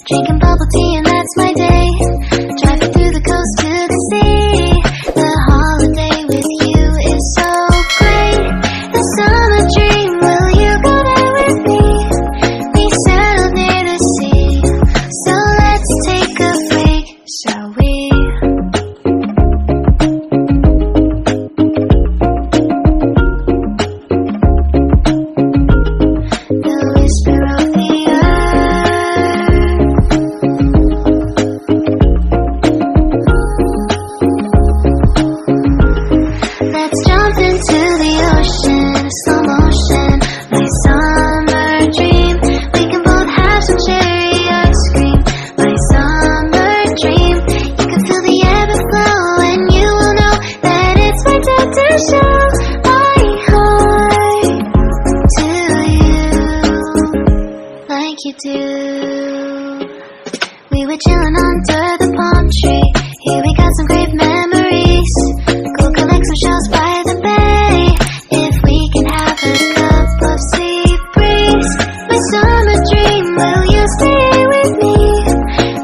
Drinking bubble tea and that's my day. Driving through the coast to the sea. The holiday with you is so great. The summer dream, will you go there with me? We settled near the sea, so let's take a break, shall we? The whisper of the let's jump into the ocean, slow motion, my summer dream. We can both have some cherry ice cream, my summer dream. You can feel the ebb and flow, and you will know that it's my time to show my heart to you, like you do. We were chilling under the palm tree. Here we got some great memories. Go collect some shells by the bay. If we can have a cup of sweet breeze, my summer dream, will you stay with me?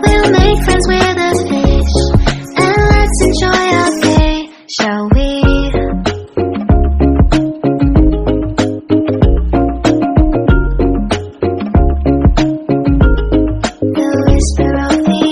We'll make friends with the fish, and let's enjoy our day, shall we? The whisper of the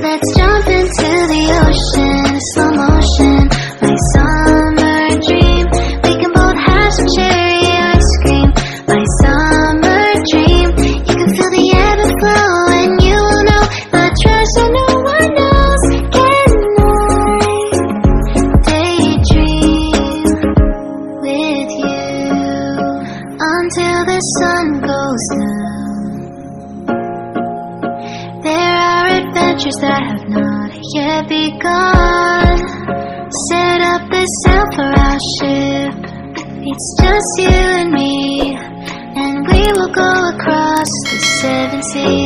let's jump into the ocean, slow motion, my summer dream. We can both have some cherry ice cream, my summer dream. You can feel the ebb and flow, and you will know the treasure no one knows. Can I daydream with you until the sun goes down? There are adventures that have not yet begun. Set up the sail for our ship. It's just you and me, and we will go across the 7 seas.